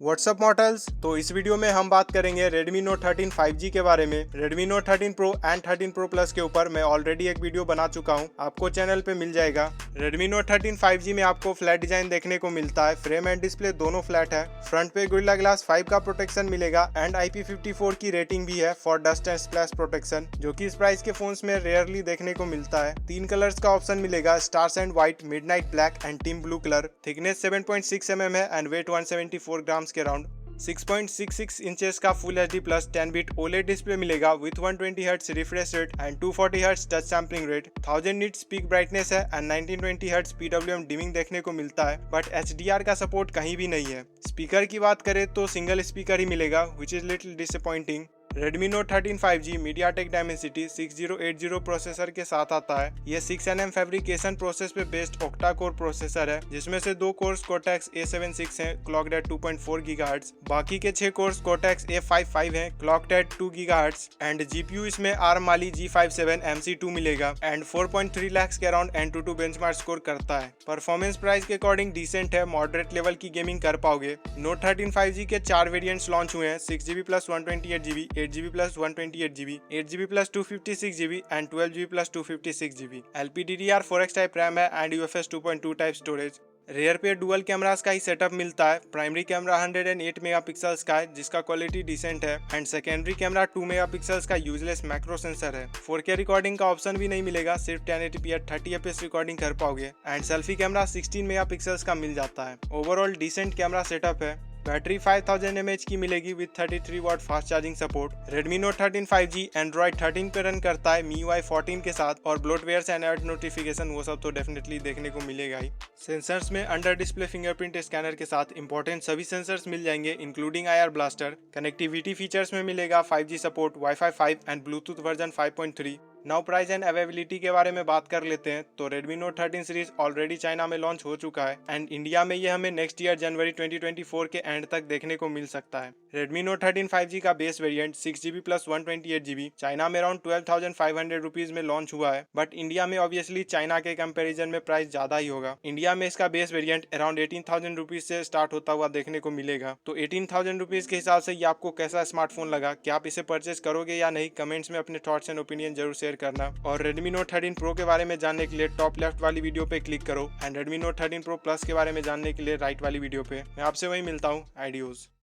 WhatsApp models. तो इस video में हम बात करेंगे Redmi Note 13 5G के बारे में। Redmi Note 13 Pro and 13 Pro Plus के ऊपर मैं ऑलरेडी एक वीडियो बना चुका हूं, आपको चैनल पे मिल जाएगा। Redmi Note 13 5G में आपको फ्लैट डिजाइन देखने को मिलता है। फ्रेम एंड डिस्प्ले दोनों फ्लैट है। फ्रंट पे Gorilla Glass 5 का प्रोटेक्शन मिलेगा एंड IP54 की रेटिंग भी है for dust and splash protection, जो कि इस प्राइस के फोन्स में रेयरली देखने को मिलता है। 3 कलर्स का ऑप्शन मिलेगा, stars and white, midnight black and teal blue colour. Thickness 7.6 mm है एंड वेट 174 ग्राम्स के अराउंड। 6.66 इंचेस का full HD plus 10 bit OLED display मिलेगा with 120 hertz refresh rate and 240 hertz touch sampling rate. 1000 nits peak brightness है and 1920 hertz PWM dimming देखने को मिलता है, but HDR का सपोर्ट कहीं भी नहीं है। स्पीकर की बात करें तो सिंगल स्पीकर ही मिलेगा, which is little disappointing. Redmi Note 13 5G MediaTek Dimensity 6080 processor के साथ आता है। यह 6nm फैब्रिकेशन प्रोसेस पे बेस्ड ऑक्टा कोर प्रोसेसर है, जिसमें से 2 कोर्स Cortex A76 हैं क्लॉक्ड एट 2.4 GHz, बाकी के 6 कोर्स Cortex A55 हैं clocked at 2 GHz and GPU इसमें ARM Mali G57 MC2 मिलेगा एंड 4.3 लाख के अराउंड Antutu बेंचमार्क स्कोर करता है। परफॉर्मेंस प्राइस के अकॉर्डिंग डिसेंट है, मॉडरेट लेवल की गेमिंग कर पाओगे। Note 13 5G के 4 वेरिएंट्स लॉन्च हुए हैं, 6GB plus 128GB, 8GB plus 128GB, 8GB plus 256GB and 12GB plus 256GB। LPDDR4X type RAM है and UFS 2.2 type storage. Rear पे डुअल कैमरास का ही सेटअप मिलता है। प्राइमरी कैमरा 108 मेगापिक्सल्स का है, जिसका क्वालिटी डिसेंट है एंड सेकेंडरी कैमरा 2 मेगापिक्सल्स का यूजलेस मैक्रो सेंसर है। 4K रिकॉर्डिंग का ऑप्शन भी नहीं मिलेगा, सिर्फ 1080p at 30fps रिकॉर्डिंग कर पाओगे एंड सेल्फी कैमरा 16 मेगापिक्सल्स का मिल जाता है। ओवरऑल डिसेंट कैमरा सेटअप है। बैटरी 5000 mAh की मिलेगी with 33 watt fast charging support. Redmi Note 13 5G Android 13 पे रन करता है MIUI 14 के साथ, और ब्लोटवेयर एंड एड नोटिफिकेशन वो सब तो डेफिनेटली देखने को मिलेगा ही। सेंसर्स में अंडर डिस्प्ले फिंगरप्रिंट स्कैनर के साथ इंपॉर्टेंट सभी सेंसर्स मिल जाएंगे, including IR blaster. Connectivity features में मिलेगा 5G support, Wi-Fi 5 and Bluetooth version 5.3। Now price and availability के बारे में बात कर लेते हैं। तो Redmi Note 13 series already China में लॉन्च हो चुका है एंड इंडिया में ये हमें नेक्स्ट ईयर जनवरी 2024 के एंड तक देखने को मिल सकता है। Redmi Note 13 5G का base variant 6GB plus 128GB China में अराउंड 12,500 रुपीज में लॉन्च हुआ है, बट इंडिया में ऑब्वियसली चाइना के कंपैरिजन में प्राइस ज्यादा ही होगा। इंडिया में इसका बेस वेरिएंट अराउंड 18,000 रुपीज से स्टार्ट होता हुआ देखने को मिलेगा। तो 18,000 रुपीज के हिसाब से ये आपको कैसा स्मार्टफोन लगा, क्या आप इसे परचेज करोगे या नहीं? कमेंट्स में अपने थॉट्स एंड ओपिनियन जरूर शेयर करना। और Redmi Note 13 Pro के बारे में जानने के लिए टॉप लेफ्ट वाली वीडियो पे क्लिक करो and Redmi Note 13 Pro Plus के बारे में जानने के लिए राइट वाली वीडियो पे। मैं आपसे वही मिलता हूँ। आइडियोज।